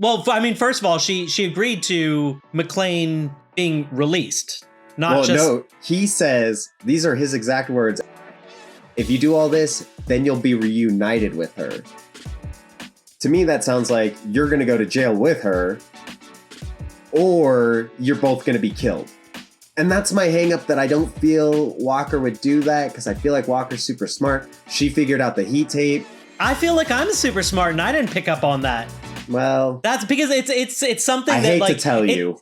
Well, I mean, first of all, she agreed to McLean being released. No, he says, these are his exact words. If you do all this, then you'll be reunited with her. To me, that sounds like you're going to go to jail with her, or you're both going to be killed. And that's my hang up, that I don't feel Walker would do that, because I feel like Walker's super smart. She figured out the heat tape. I feel like I'm super smart and I didn't pick up on that. Well, that's because it's something I that hate like to tell you.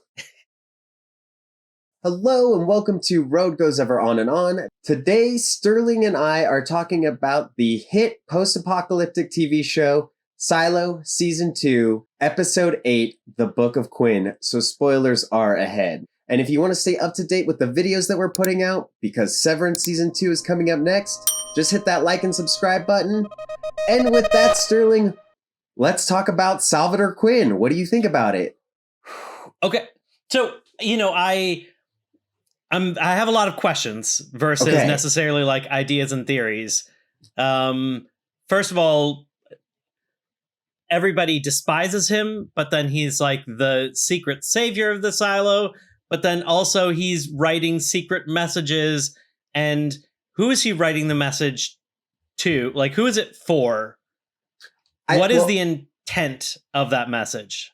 Hello and welcome to Road Goes Ever On and On. Today, Sterling and I are talking about the hit post-apocalyptic TV show Silo Season 2, Episode 8, The Book of Quinn. So spoilers are ahead. And if you want to stay up to date with the videos that we're putting out, because Severance Season 2 is coming up next, just hit that like and subscribe button. And with that, Sterling, let's talk about Salvador Quinn. What do you think about it? Okay. So, I have a lot of questions versus necessarily like ideas and theories. First of all, everybody despises him, but then he's like the secret savior of the silo. But then also he's writing secret messages. And who is he writing the message to? Like, who is it for? What is the intent of that message?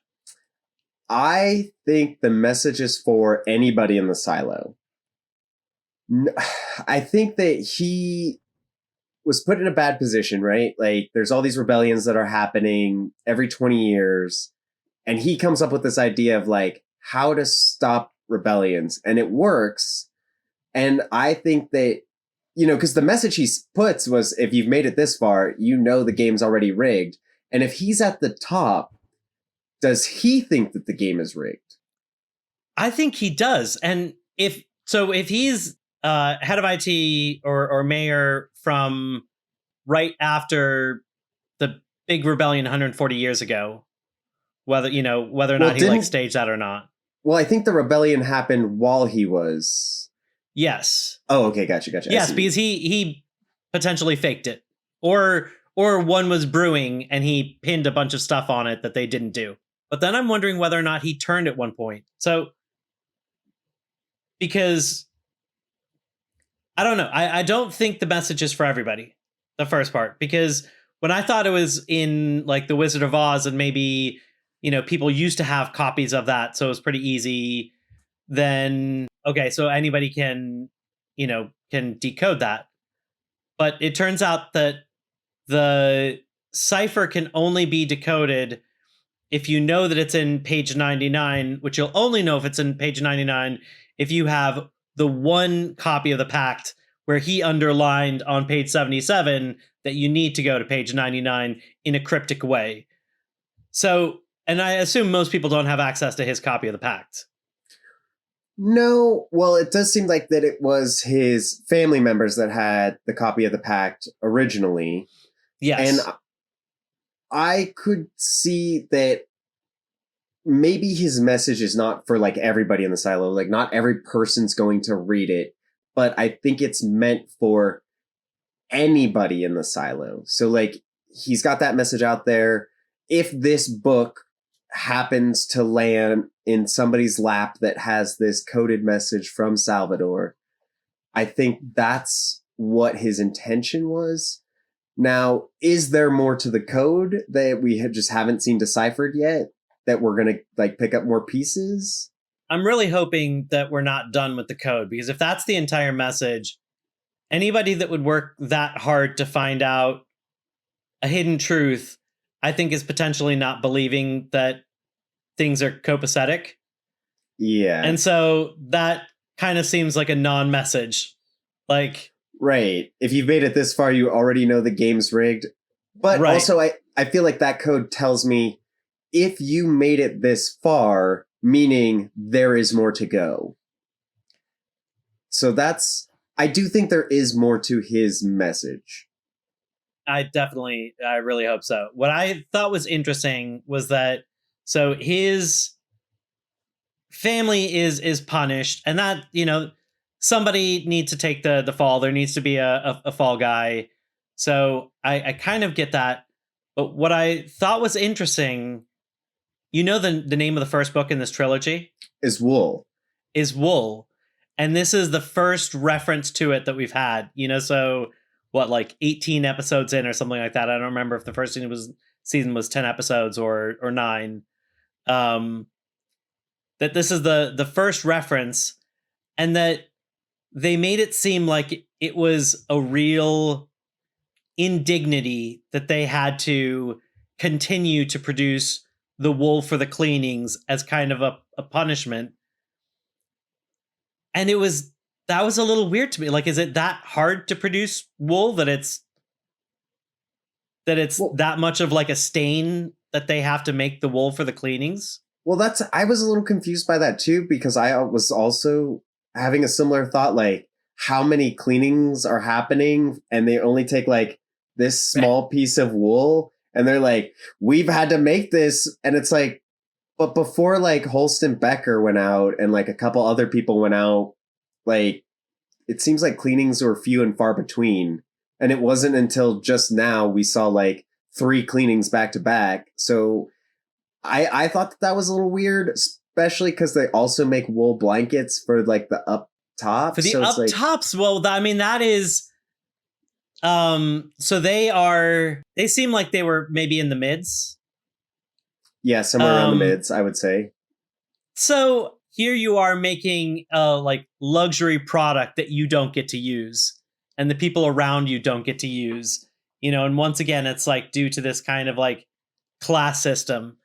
I think the message is for anybody in the silo. I think that he was put in a bad position, right? Like, there's all these rebellions that are happening every 20 years. And he comes up with this idea of like how to stop rebellions. And it works. And I think that, because the message he puts was, if you've made it this far, the game's already rigged. And if he's at the top, does he think that the game is rigged? I think he does. And if he's head of IT or mayor from right after the big rebellion 140 years ago, whether or not he staged that or not. Well, I think the rebellion happened while he was. Yes. Oh, okay, gotcha. Yes, because he potentially faked it, or one was brewing and he pinned a bunch of stuff on it that they didn't do. But then I'm wondering whether or not he turned at one point. So, because I don't know, I don't think the message is for everybody. The first part, because when I thought it was in like The Wizard of Oz, and maybe people used to have copies of that, so it was pretty easy. Then okay, so anybody can decode that. But it turns out that the cipher can only be decoded if you know that it's in page 99, which you'll only know if it's in page 99 if you have the one copy of the pact where he underlined on page 77 that you need to go to page 99 in a cryptic way. So, and I assume most people don't have access to his copy of the pact. No, well, it does seem like that it was his family members that had the copy of the pact originally. Yes. And I could see that maybe his message is not for like everybody in the silo. Like, not every person's going to read it, but I think it's meant for anybody in the silo. So like, he's got that message out there. If this book happens to land in somebody's lap that has this coded message from Salvador, I think that's what his intention was. Now, is there more to the code that we just haven't seen deciphered yet, that we're going to like pick up more pieces? I'm really hoping that we're not done with the code, because if that's the entire message, anybody that would work that hard to find out a hidden truth, I think, is potentially not believing that things are copacetic. Yeah. And so that kind of seems like a non-message. Like, right. If you've made it this far, you already know the game's rigged. But also, I feel like that code tells me, if you made it this far, meaning there is more to go. So I do think there is more to his message. I really hope so. What I thought was interesting was that, so his family is punished, and that, somebody needs to take the fall. There needs to be a fall guy. So I kind of get that. But what I thought was interesting You know the name of the first book in this trilogy Is wool. is Wool. And this is the first reference to it that we've had. So what, like 18 episodes in or something like that. I don't remember if the first season was 10 episodes or 9. That this is the first reference, and that they made it seem like it was a real indignity that they had to continue to produce the wool for the cleanings as kind of a punishment. And that was a little weird to me. Like, is it that hard to produce wool that it's Well, that much of like a stain that they have to make the wool for the cleanings? Well, I was a little confused by that too, because I was also having a similar thought, like how many cleanings are happening and they only take like this small piece of wool, and they're like, we've had to make this. And it's like, but before like Holston Becker went out and like a couple other people went out, like it seems like cleanings were few and far between. And it wasn't until just now we saw like 3 cleanings back to back. So I thought that was a little weird, especially because they also make wool blankets for like the up top. For the so up like, tops, well, I mean, that is so they seem like they were maybe in the mids. yeah, somewhere around the mids, I would say. So here you are making a like luxury product that you don't get to use and the people around you don't get to use, and once again, it's like due to this kind of like class system.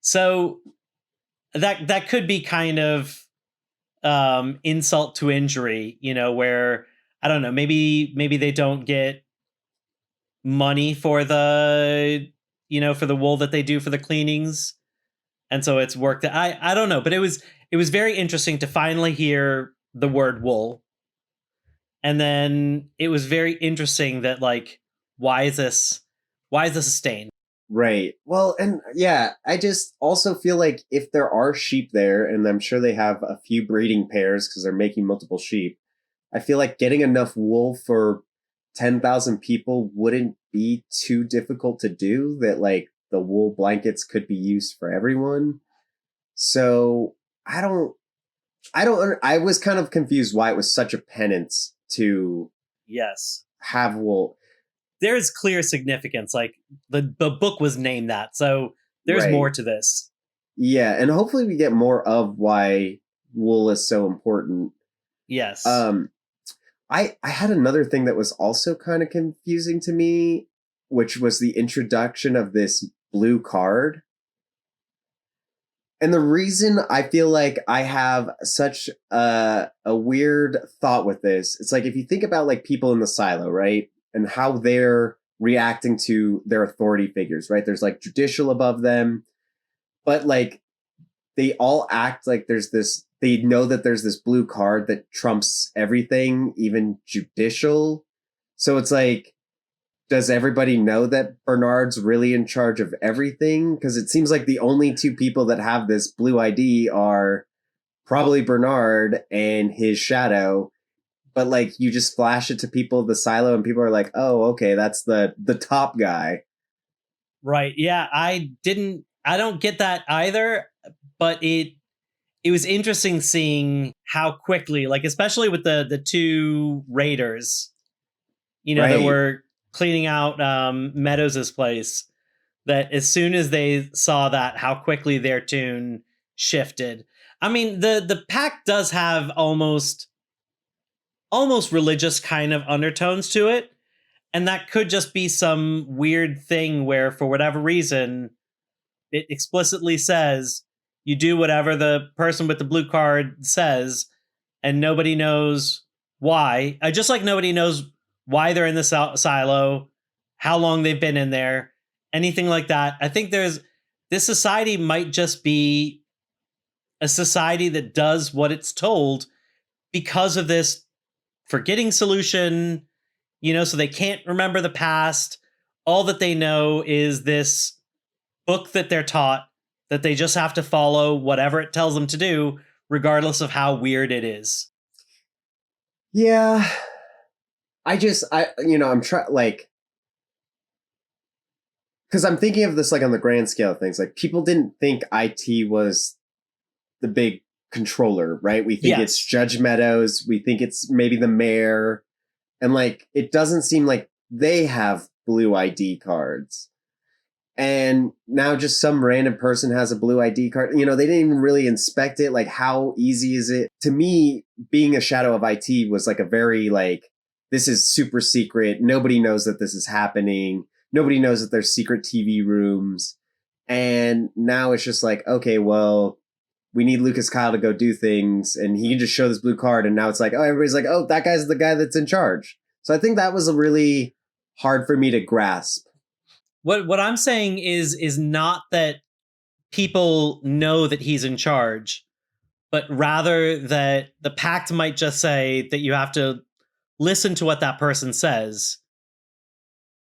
So that could be kind of insult to injury, where I don't know, maybe they don't get money for the for the wool that they do for the cleanings, and so it's work that I don't know, but it was very interesting to finally hear the word wool, and then it was very interesting that like why is this a stain? Right. Well, and yeah, I just also feel like if there are sheep there, and I'm sure they have a few breeding pairs because they're making multiple sheep, I feel like getting enough wool for 10,000 people wouldn't be too difficult to do, that like the wool blankets could be used for everyone. So I was kind of confused why it was such a penance to Yes, have wool. there's clear significance. Like the book was named that, so there's Right. more to this. Yeah, and hopefully we get more of why wool is so important. Yes. I had another thing that was also kind of confusing to me, which was the introduction of this blue card. And the reason I feel like I have such a weird thought with this, it's like if you think about like people in the silo, right? And how they're reacting to their authority figures, right? There's like judicial above them, but like they all act like they know that there's this blue card that trumps everything, even judicial. So it's like, does everybody know that Bernard's really in charge of everything? Because it seems like the only 2 people that have this blue ID are probably Bernard and his shadow. But like you just flash it to people of the silo and people are like, oh, okay, that's the top guy. Right. Yeah, I don't get that either, but it was interesting seeing how quickly, like especially with the 2 raiders, that Right. were cleaning out Meadows' place, that as soon as they saw that, how quickly their tune shifted. I mean, the pack does have almost religious kind of undertones to it, and that could just be some weird thing where for whatever reason it explicitly says you do whatever the person with the blue card says, and nobody knows why. Just like nobody knows why they're in the silo, how long they've been in there, anything like that. I think this society might just be a society that does what it's told because of this forgetting solution, so they can't remember the past. All that they know is this book that they're taught, that they just have to follow whatever it tells them to do, regardless of how weird it is. Yeah. I'm trying, like, because I'm thinking of this like on the grand scale of things. Like people didn't think IT was the big controller, right? We think it's Judge Meadows. We think it's maybe the mayor. And like, it doesn't seem like they have blue ID cards. And now just some random person has a blue ID card. You know, they didn't even really inspect it. Like, how easy is it? To me, being a shadow of IT was like a very like, this is super secret. Nobody knows that this is happening. Nobody knows that there's secret TV rooms. And now it's just like, okay, well, we need Lucas Kyle to go do things, and he can just show this blue card. And now it's like, oh, everybody's like, oh, that guy's the guy that's in charge. So I think that was a really hard for me to grasp. What I'm saying is not that people know that he's in charge, but rather that the pact might just say that you have to listen to what that person says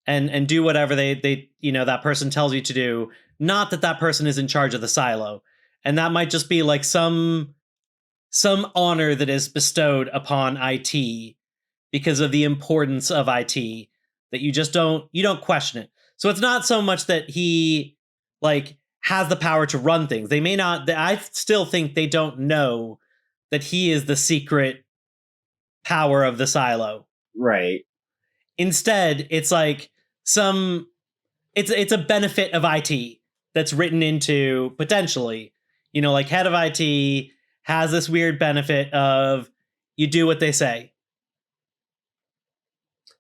and do whatever they that person tells you to do, not that that person is in charge of the silo. And that might just be like some honor that is bestowed upon IT because of the importance of IT, that you don't question it. So it's not so much that he like has the power to run things. They may not. I still think they don't know that he is the secret power of the silo. Right. Instead, it's like it's a benefit of IT that's written into potentially, like head of IT has this weird benefit of you do what they say.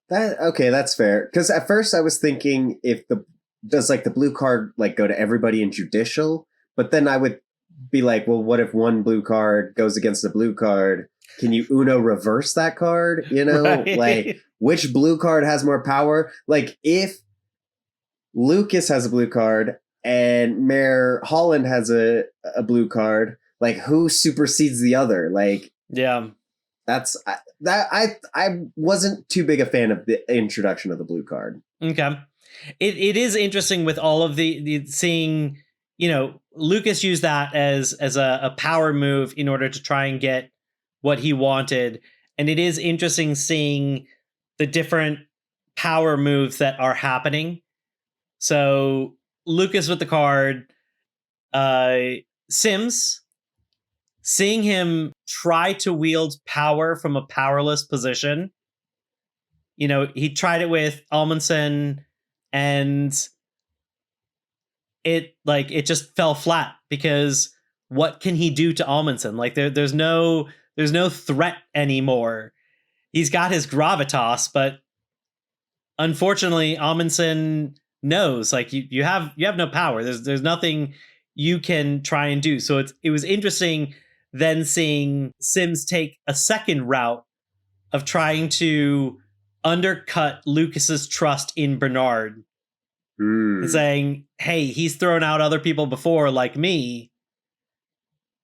That's fair. Because at first I was thinking does like the blue card like go to everybody in judicial? But then I would be like, well, what if one blue card goes against the blue card? Can you Uno reverse that card? Right. Like which blue card has more power? Like if Lucas has a blue card and Mayor Holland has a blue card, like who supersedes the other? Like, yeah, I wasn't too big a fan of the introduction of the blue card. Okay. It is interesting with all of the seeing, Lucas used that as a power move in order to try and get what he wanted. And it is interesting seeing the different power moves that are happening. So Lucas with the card, Sims, seeing him try to wield power from a powerless position. He tried it with Amundsen, and it just fell flat because what can he do to Amundsen? Like there's no threat anymore. He's got his gravitas, but unfortunately Amundsen knows like you have no power. There's nothing you can try and do. So it was interesting then seeing Sims take a second route of trying to undercut Lucas's trust in Bernard. Saying, hey, he's thrown out other people before like me.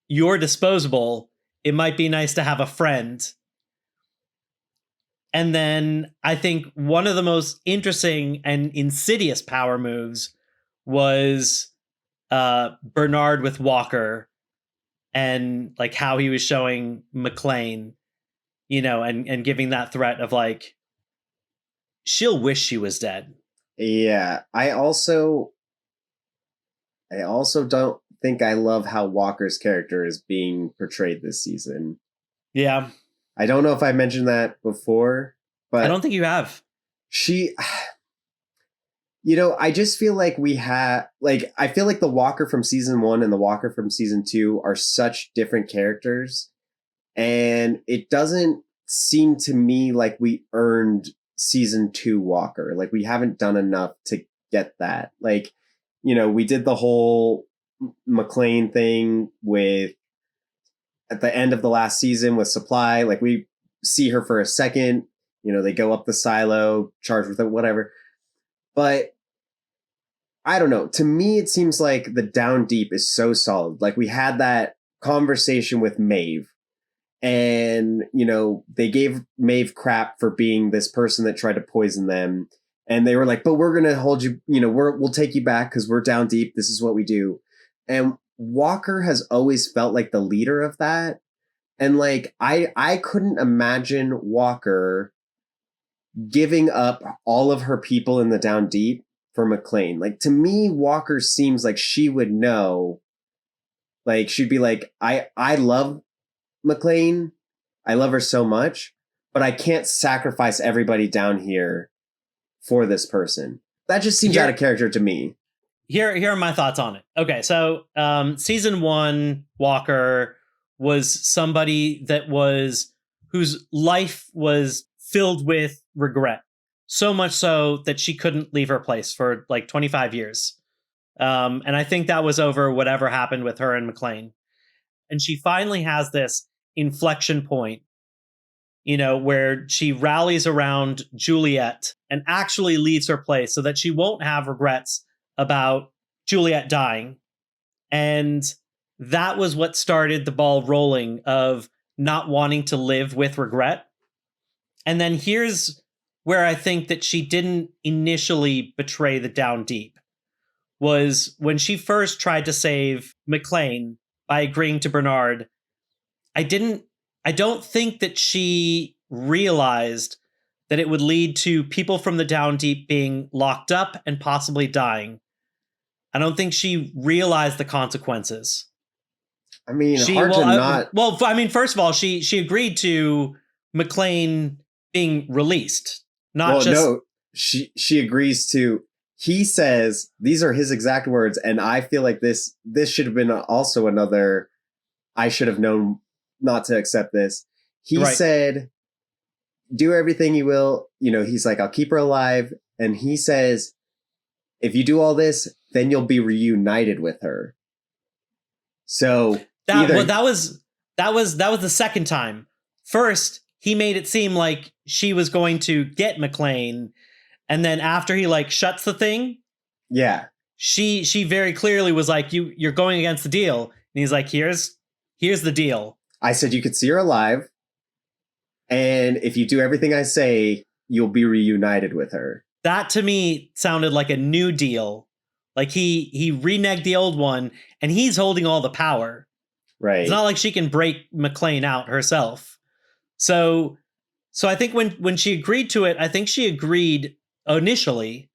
You're disposable. It might be nice to have a friend. And then I think one of the most interesting and insidious power moves was Bernard with Walker, and like how he was showing McLean, and giving that threat of like, she'll wish she was dead. Yeah. I also don't think I love how Walker's character is being portrayed this season. Yeah. I don't know if I mentioned that before, but I don't think you have. I just feel like I feel like the Walker from season 1 and the Walker from season 2 are such different characters. And it doesn't seem to me like we earned season 2 Walker. Like we haven't done enough to get that. Like, we did the whole McLean thing at the end of the last season with Supply. Like we see her for a second, they go up the silo, charged with it, whatever. But I don't know. To me, it seems like the down deep is so solid. Like we had that conversation with Maeve, and, they gave Maeve crap for being this person that tried to poison them. And they were like, but we're going to hold you, we'll take you back because we're down deep. This is what we do. And Walker has always felt like the leader of that. And like, I couldn't imagine Walker giving up all of her people in the down deep for McLean. Like, to me, Walker seems like she would know. Like, she'd be like, I love McLean. I love her so much, but I can't sacrifice everybody down here for this person. That just seems out of character to me. Here are my thoughts on it. Okay, so season 1, Walker was somebody whose life was filled with regret. So much so that she couldn't leave her place for like 25 years. And I think that was over whatever happened with her and McLean. And she finally has this inflection point, where she rallies around Juliette and actually leaves her place so that she won't have regrets about Juliette dying. And that was what started the ball rolling of not wanting to live with regret. And then here's where I think that she didn't initially betray the Down Deep, was when she first tried to save McLean by agreeing to Bernard. I don't think that she realized that it would lead to people from the Down Deep being locked up and possibly dying. I don't think she realized the consequences. I mean, not. Well, I mean, first of all, she agreed to McLean being released, No, she agrees to. He says these are his exact words, and I feel like this should have been also another. I should have known not to accept this. He said, "Do everything you will." He's like, "I'll keep her alive," and he says, "If you do all this, then you'll be reunited with her." So that was the second time. First, he made it seem like she was going to get McLean, and then after he like shuts the thing, she very clearly was like, "You're going against the deal," and he's like, "Here's the deal." I said you could see her alive, and if you do everything I say, you'll be reunited with her. That to me sounded like a new deal. Like he reneged the old one, and he's holding all the power. Right. It's not like she can break McLean out herself. So I think when she agreed to it, I think she agreed initially.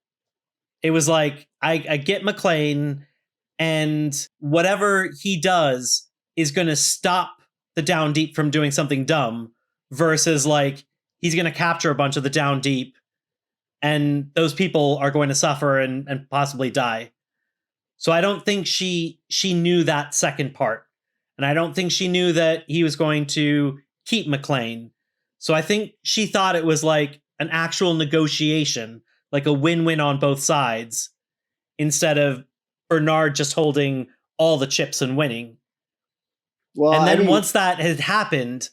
It was like, I get McLean, and whatever he does is going to stop the Down Deep from doing something dumb, versus like he's going to capture a bunch of the Down Deep, and those people are going to suffer and possibly die. So I don't think she knew that second part. And I don't think she knew that he was going to keep McLean. So I think she thought it was like an actual negotiation, like a win-win on both sides, instead of Bernard just holding all the chips and winning. Well, and then once that had happened,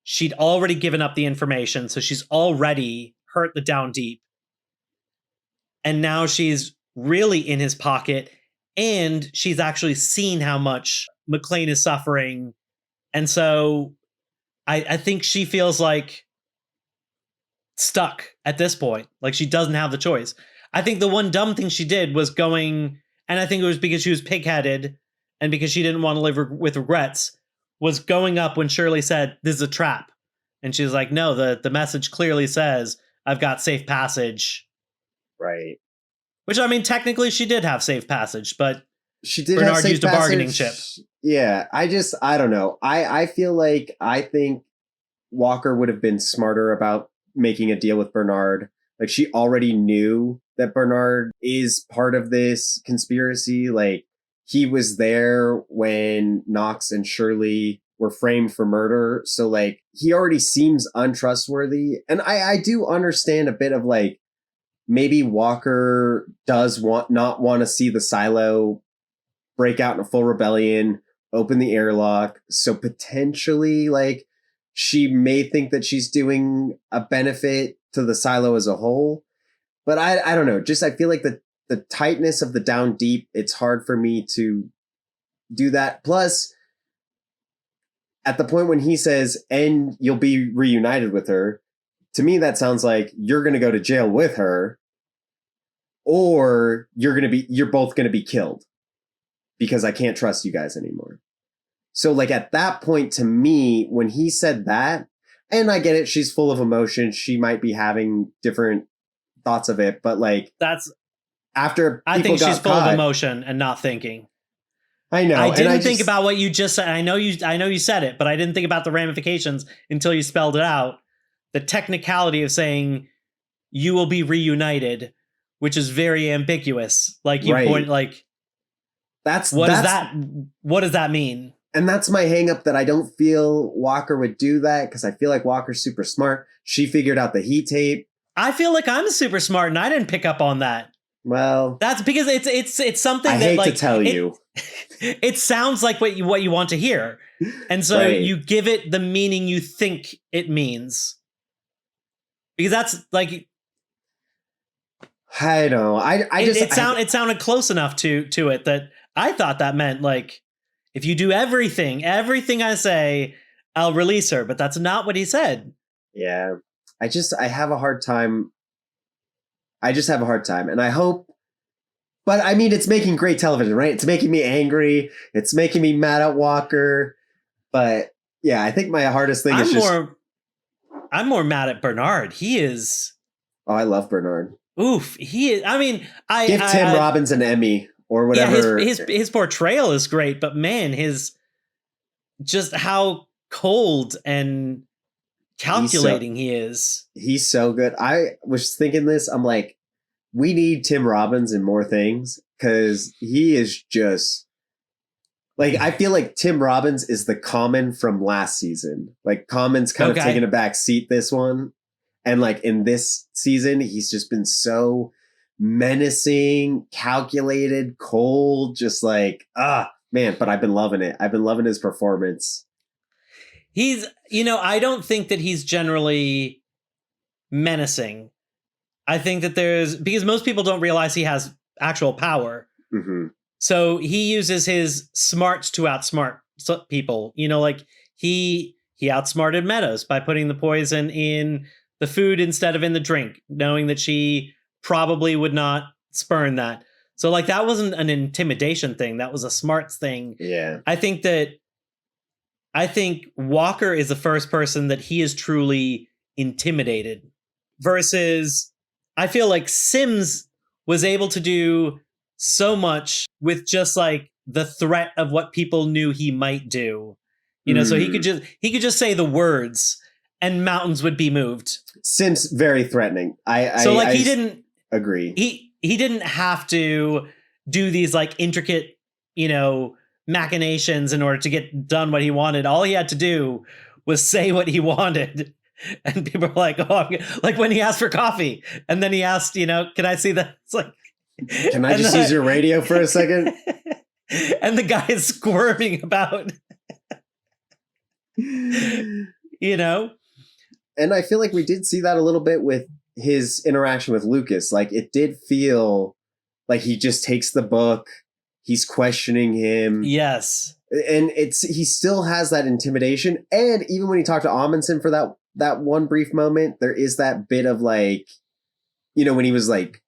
she'd already given up the information. So she's already hurt the Down Deep. And now she's really in his pocket, and she's actually seen how much McLean is suffering. And so I think she feels like stuck at this point. Like she doesn't have the choice. I think the one dumb thing she did was going, and I think it was because she was pig-headed and because she didn't want to live with regrets, was going up when Shirley said, "This is a trap." And she was like, "No, the message clearly says I've got safe passage." Right. Which, I mean, technically she did have safe passage, but she did Bernard have safe used a bargaining chip. Yeah, I don't know. I feel like I think Walker would have been smarter about making a deal with Bernard. Like she already knew that Bernard is part of this conspiracy. Like he was there when Knox and Shirley were framed for murder. So like he already seems untrustworthy. And I do understand a bit of like, maybe Walker does not want to see the silo break out in a full rebellion, open the airlock. So potentially like she may think that she's doing a benefit to the silo as a whole. But I don't know. Just I feel like the tightness of the Down Deep, it's hard for me to do that. Plus, at the point when he says, "And you'll be reunited with her," to me that sounds like you're going to go to jail with her, or you're both going to be killed because I can't trust you guys anymore. So like at that point, to me, when he said that, and I get it, she's full of emotion, she might be having different thoughts of it, but like after I people think she's got full of caught, emotion and not thinking. I know. I and didn't think about what you just said. I know you said it, but I didn't think about the ramifications until you spelled it out. The technicality of saying you will be reunited, which is very ambiguous. Like you Right. point, like That's what does that mean? And that's my hang up, that I don't feel Walker would do that, because I feel like Walker's super smart. She figured out the heat tape. I feel like I'm super smart and I didn't pick up on that. Well, That's because it's something I that, hate like, to tell you. It sounds like what you want to hear. And so Right. you give it the meaning you think it means. Because that's like, I know. it sounded close enough to it that I thought that meant, like, if you do everything I say, I'll release her. But that's not what he said. Yeah. I have a hard time. I just have a hard time. And I hope, but I mean, it's making great television, right? It's making me angry. It's making me mad at Walker. But yeah, I think my hardest thing is I'm more mad at Bernard. He is. Oh, I love Bernard. Oof. He is. I mean, give Tim Robbins an Emmy or whatever. Yeah, his portrayal is great, but man, just how cold and calculating he is. He's so good. I was thinking this. I'm like, we need Tim Robbins in more things, because he is just like, I feel like Tim Robbins is the Common from last season. Like, Common's kind of taking a back seat this one. And like in this season, he's just been so menacing, calculated, cold, just like, man, but I've been loving it. I've been loving his performance. He's, I don't think that he's generally menacing. I think that because most people don't realize he has actual power. Mm-hmm. So he uses his smarts to outsmart people. Like he outsmarted Meadows by putting the poison in the food instead of in the drink, knowing that she probably would not spurn that. So like, that wasn't an intimidation thing. That was a smarts thing. Yeah. I think Walker is the first person that he is truly intimidated, versus I feel like Sims was able to do so much with just like the threat of what people knew he might do. So he could just say the words and mountains would be moved. Sims very threatening. He didn't agree. He didn't have to do these like intricate, machinations in order to get done what he wanted. All he had to do was say what he wanted. And people are like, like when he asked for coffee and then he asked, can I see that? It's like, can I just use your radio for a second? And the guy is squirming about, And I feel like we did see that a little bit with his interaction with Lukas. Like, it did feel like he just takes the book. He's questioning him. Yes. And he still has that intimidation. And even when he talked to Amundsen for that one brief moment, there is that bit of like, when he was like,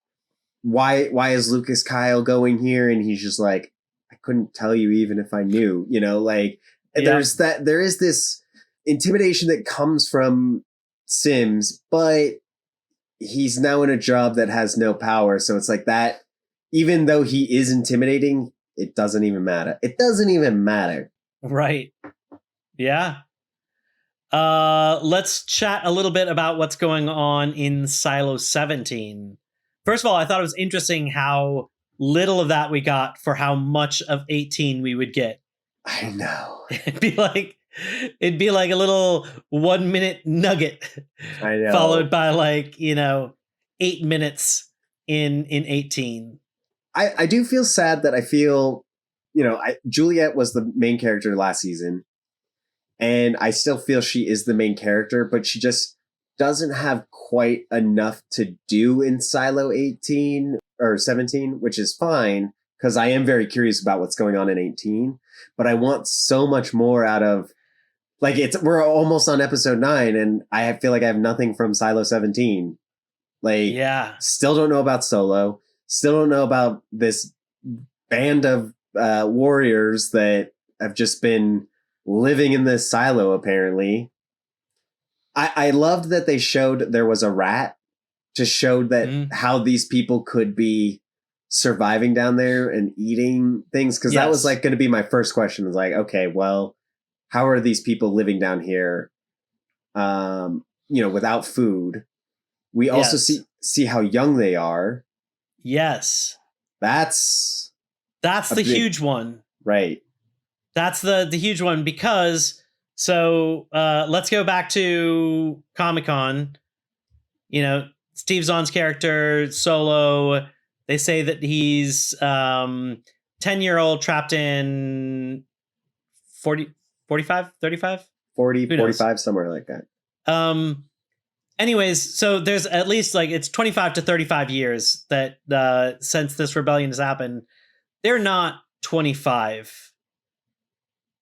why is Lucas Kyle going here? And he's just like, I couldn't tell you even if I knew, there is this intimidation that comes from Sims, but he's now in a job that has no power. So it's like that, even though he is intimidating, it doesn't even matter. It doesn't even matter. Right. Yeah. Let's chat a little bit about what's going on in Silo 17. First of all, I thought it was interesting how little of that we got for how much of 18 we would get. I know. It'd be like a little 1 minute nugget. I know. Followed by 8 minutes in 18. I do feel sad that I feel, Juliette was the main character last season. And I still feel she is the main character, but she just doesn't have quite enough to do in Silo 18 or 17, which is fine, because I am very curious about what's going on in 18. But I want so much more out of, we're almost on episode 9, and I feel like I have nothing from Silo 17. Still don't know about Solo. Still don't know about this band of warriors that have just been living in this silo, apparently. I loved that they showed there was a rat to show that how these people could be surviving down there and eating things? Because that was like going to be my first question. Was like, okay, well, how are these people living down here? Without food. We also see how young they are. Yes. That's the huge one. Right. That's the huge one because let's go back to Comic-Con. Steve Zahn's character, Solo, they say that he's 10-year-old trapped in 40, 45, 35? 40, 45, somewhere like that. Anyways, so there's at least it's 25 to 35 years that since this rebellion has happened. They're not 25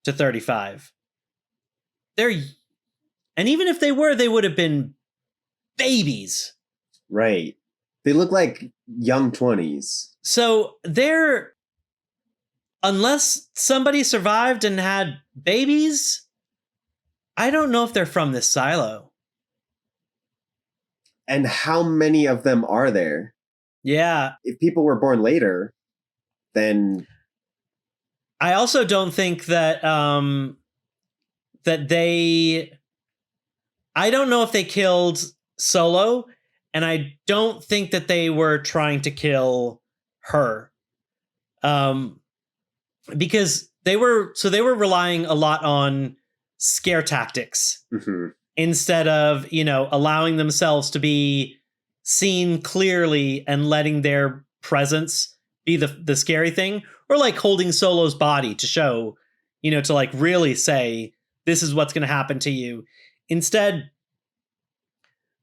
to 35. And even if they were, they would have been babies. Right. They look like young 20s. So unless somebody survived and had babies, I don't know if they're from this silo. And how many of them are there? Yeah. If people were born later, then I also don't think that I don't know if they killed Solo, and I don't think that they were trying to kill her. Because they were relying a lot on scare tactics instead of, allowing themselves to be seen clearly and letting their presence be the scary thing, or holding Solo's body to show, to really say, this is what's going to happen to you. Instead,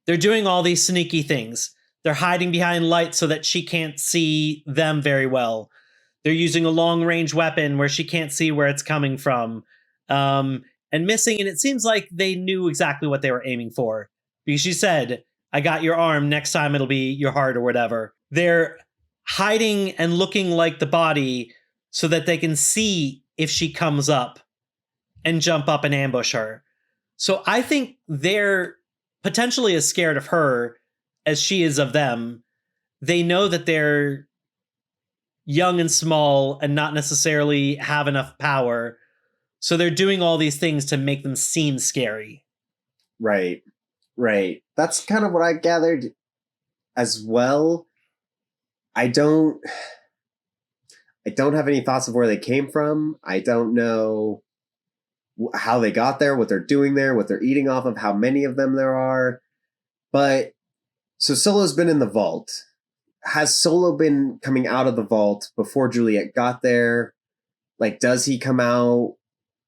they're doing all these sneaky things. They're hiding behind lights so that she can't see them very well. They're using a long-range weapon where she can't see where it's coming from, and missing. And it seems like they knew exactly what they were aiming for, because she said, I got your arm. Next time it'll be your heart or whatever. They're hiding and looking like the body so that they can see if she comes up and jump up and ambush her. So I think they're potentially as scared of her as she is of them. They know that they're young and small and not necessarily have enough power. So they're doing all these things to make them seem scary. Right. Right. That's kind of what I gathered as well. I don't have any thoughts of where they came from. I don't know how they got there, what they're doing there, what they're eating off of, how many of them there are. But so Solo's been in the vault. Has Solo been coming out of the vault before Juliette got there? Does he come out?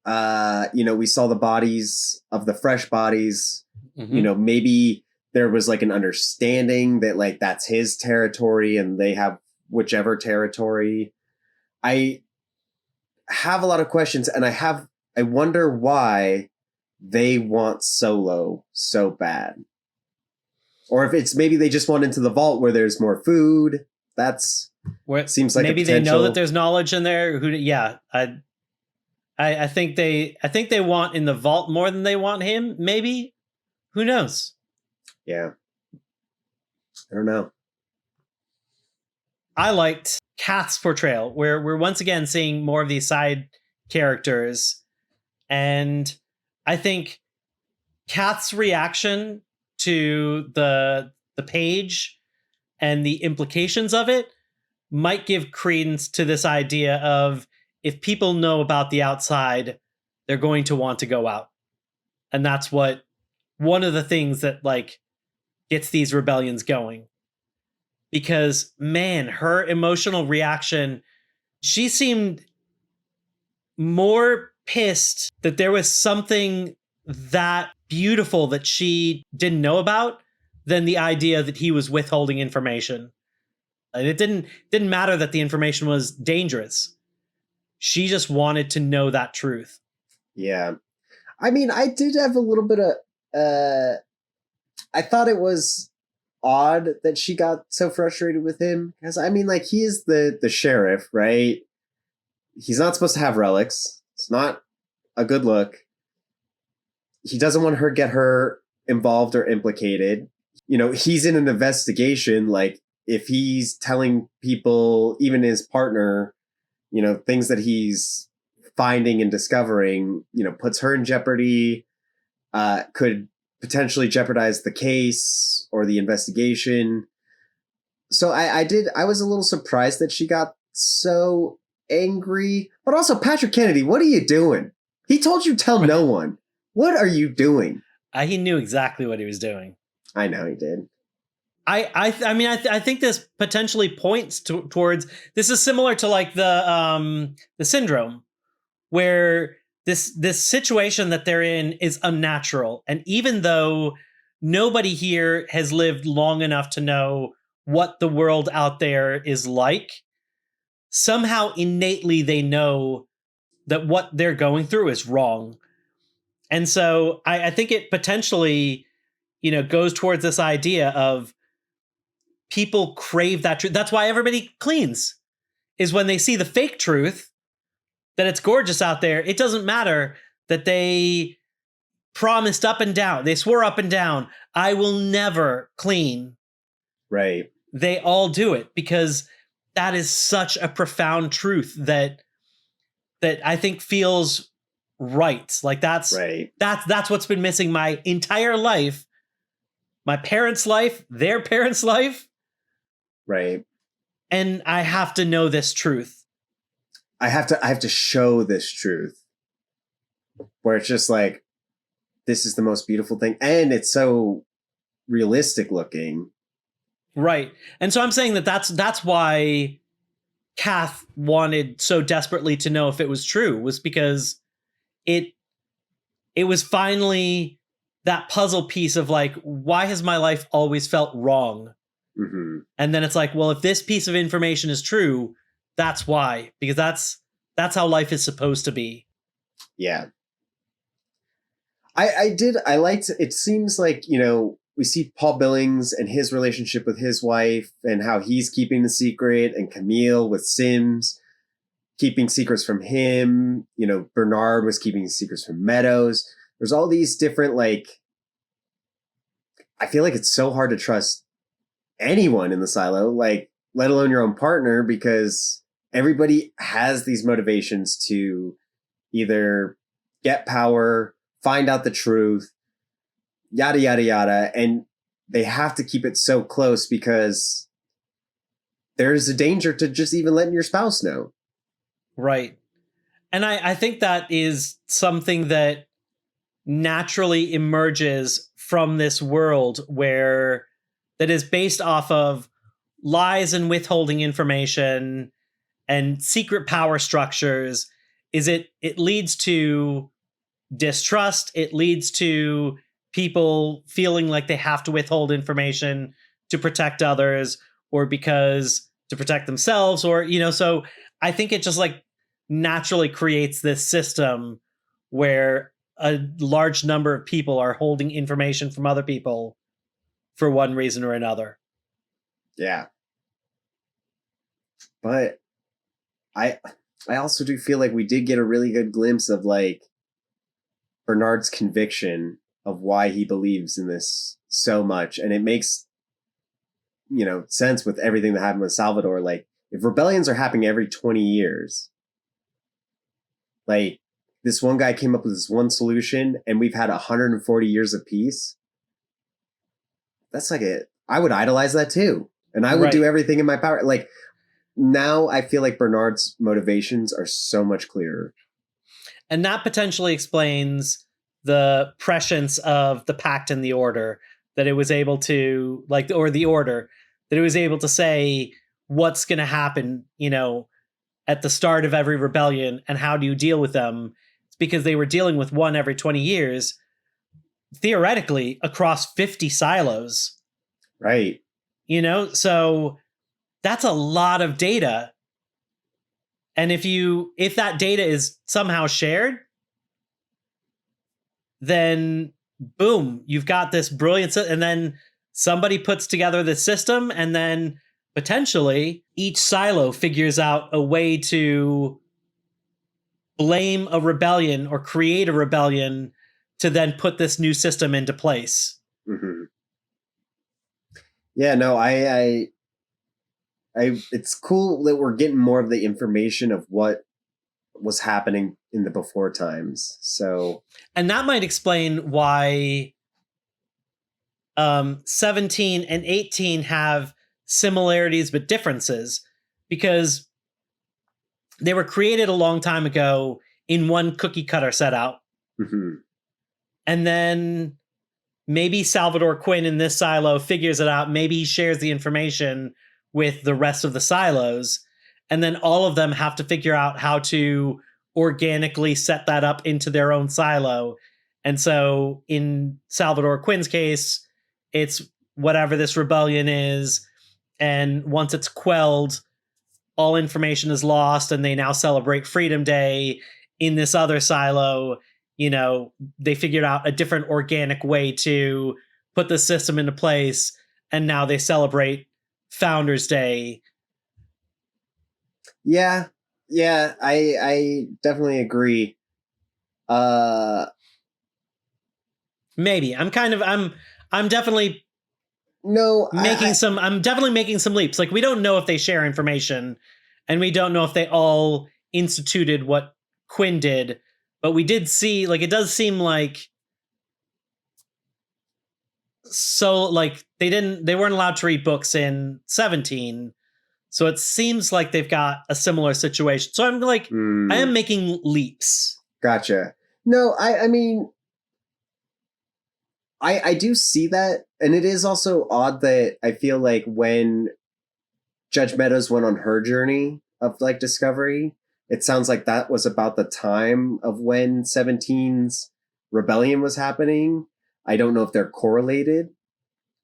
We saw the bodies of the fresh bodies. Mm-hmm. Maybe there was an understanding that that's his territory and they have whichever territory. I have a lot of questions, and I wonder why they want Solo so bad. Or if it's maybe they just want into the vault where there's more food. Seems like maybe they know that there's knowledge in there. I think they want in the vault more than they want him. Maybe, who knows? Yeah, I don't know. I liked Kath's portrayal, where we're once again seeing more of these side characters, and I think Kath's reaction to the page and the implications of it might give credence to this idea of, if people know about the outside, they're going to want to go out. And that's one of the things that gets these rebellions going. Because, man, her emotional reaction, she seemed more pissed that there was something that beautiful that she didn't know about than the idea that he was withholding information. And it didn't matter that the information was dangerous. She just wanted to know that truth. Yeah. I mean, I did have a little bit of I thought it was odd that she got so frustrated with him, because he is the sheriff, right? He's not supposed to have relics. It's not a good look. He doesn't want her get her involved or implicated. He's in an investigation. if he's telling people, even his partner, things that he's finding and discovering, puts her in jeopardy, could potentially jeopardize the case or the investigation. So I was a little surprised that she got so angry. But also, Patrick Kennedy, what are you doing? He told you tell no one. What are you doing? He knew exactly what he was doing. I know he did. I think this potentially points towards, this is similar to like the syndrome, where this situation that they're in is unnatural, and even though nobody here has lived long enough to know what the world out there is like, somehow innately they know that what they're going through is wrong. And so I think it potentially, goes towards this idea of people crave that truth. That's why everybody cleans, is when they see the fake truth, that it's gorgeous out there. It doesn't matter that they promised up and down. They swore up and down, I will never clean. Right. They all do it because that is such a profound truth that I think feels right. Like that's what's been missing my entire life. My parents' life, their parents' life. Right. And I have to know this truth. I have to show this truth. Where it's just like, this is the most beautiful thing. And it's so realistic looking. Right. And so I'm saying that's why Kath wanted so desperately to know if it was true, was because it was finally that puzzle piece of like, why has my life always felt wrong? Mm-hmm. And then it's like, well, if this piece of information is true, that's why, because that's how life is supposed to be. Yeah. I liked, it seems like, we see Paul Billings and his relationship with his wife and how he's keeping the secret, and Camille with Sims keeping secrets from him. Bernard was keeping secrets from Meadows. There's all these different, like, I feel like it's so hard to trust anyone in the silo, like, let alone your own partner, because everybody has these motivations to either get power, find out the truth, yada, yada, yada. And they have to keep it so close because there's a danger to just even letting your spouse know. Right. And I think that is something that naturally emerges from this world where that is based off of lies and withholding information and secret power structures. It leads to distrust. It leads to people feeling like they have to withhold information to protect others, or because to protect themselves, or, so I think it just like naturally creates this system where a large number of people are holding information from other people for one reason or another. Yeah. But I also do feel like we did get a really good glimpse of like Bernard's conviction of why he believes in this so much. And it makes, sense with everything that happened with Salvador. Like, if rebellions are happening every 20 years, like, this one guy came up with this one solution and we've had 140 years of peace. That's like I would idolize that too. And I would do everything in my power. Like, now I feel like Bernard's motivations are so much clearer. And that potentially explains the prescience of the Pact and the Order, that it was able to, like, or the Order, that it was able to say what's going to happen, at the start of every rebellion, and how do you deal with them? It's because they were dealing with one every 20 years, theoretically, across 50 silos. Right. So that's a lot of data. And if that data is somehow shared, then boom, you've got this brilliant, and then somebody puts together the system, and then potentially each silo figures out a way to blame a rebellion or create a rebellion to then put this new system into place. Mm-hmm. Yeah, no, I it's cool that we're getting more of the information of what was happening in the before times. So, and that might explain why 17 and 18 have similarities but differences, because they were created a long time ago in one cookie cutter setup. mm-hmm. And then maybe Salvador Quinn in this silo figures it out. Maybe he shares the information with the rest of the silos. And then all of them have to figure out how to organically set that up into their own silo. And so in Salvador Quinn's case, it's whatever this rebellion is. And once it's quelled, all information is lost, and they now celebrate Freedom Day. In this other silo, you know, they figured out a different organic way to put the system into place, and now they celebrate Founders Day. Yeah, I definitely agree. Maybe I'm definitely I'm definitely making some leaps. Like, we don't know if they share information, and we don't know if they all instituted what Quinn did, but we did see, like, it does seem like, so, like, they weren't allowed to read books in 17, so it seems like they've got a similar situation. So I'm like, I am making leaps. Gotcha. No, I mean, I do see that, and it is also odd that I feel like when Judge Meadows went on her journey of, like, discovery, it sounds like that was about the time of when 17's rebellion was happening. I don't know if they're correlated.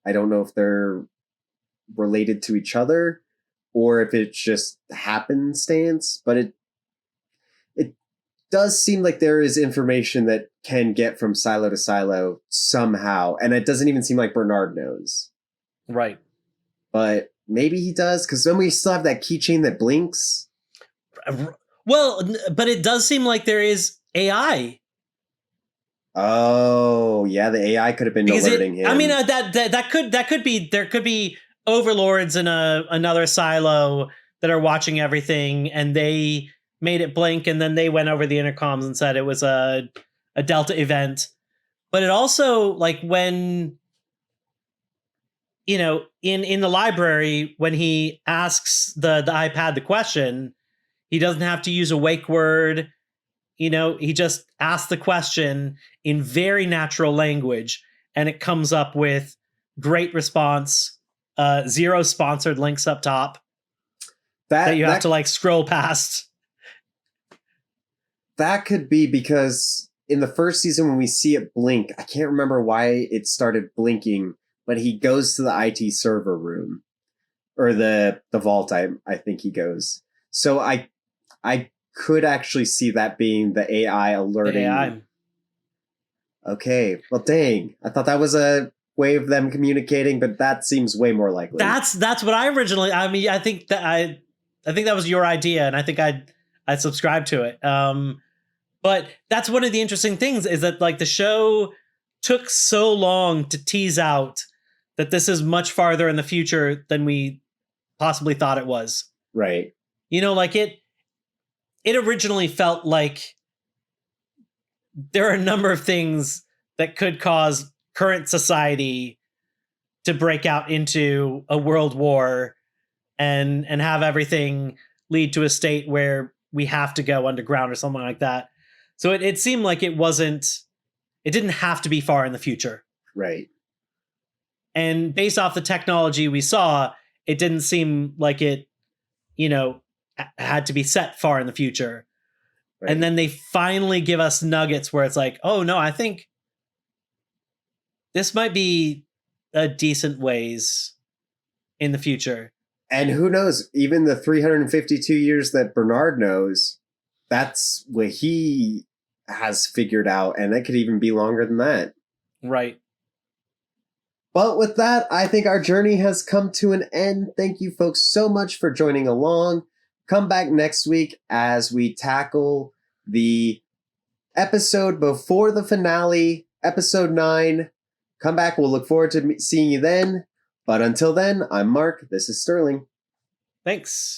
I don't know if they're related to each other, or if it's just happenstance, but it does seem like there is information that can get from silo to silo somehow, and it doesn't even seem like Bernard knows. Right. But maybe he does, because then we still have that keychain that blinks. Well, but it does seem like there is AI. Oh, yeah, the AI could have been alerting him. I mean, that could be, there could be overlords in another silo that are watching everything, and they made it blink, and then they went over the intercoms and said it was a Delta event. But it also, like, when, you know, in the library, when he asks the iPad the question, he doesn't have to use a wake word. You know, he just asks the question in very natural language, and it comes up with great response. 0 sponsored links up top that you have to, like, scroll past. That could be because in the first season when we see it blink, I can't remember why it started blinking, but he goes to the IT server room, or the vault. I think he goes. So I could actually see that being the AI alerting. The AI. Okay, well, dang, I thought that was a way of them communicating, but that seems way more likely. That's what I originally. I mean, I think that was your idea, and I think I subscribed to it. But that's one of the interesting things, is that, like, the show took so long to tease out that this is much farther in the future than we possibly thought it was. Right. You know, like, it originally felt like there are a number of things that could cause current society to break out into a world war and have everything lead to a state where we have to go underground or something like that. So it seemed like it didn't have to be far in the future. Right. And based off the technology we saw, it didn't seem like it, you know, had to be set far in the future. Right. And then they finally give us nuggets where it's like, oh no, I think this might be a decent ways in the future. And who knows, even the 352 years that Bernard knows, that's what he has figured out, and it could even be longer than that. Right. But with that, I think our journey has come to an end. Thank you folks so much for joining along. Come back next week as we tackle the episode before the finale, episode 9. Come back. We'll look forward to seeing you then. But until then, I'm Mark. This is Sterling. Thanks.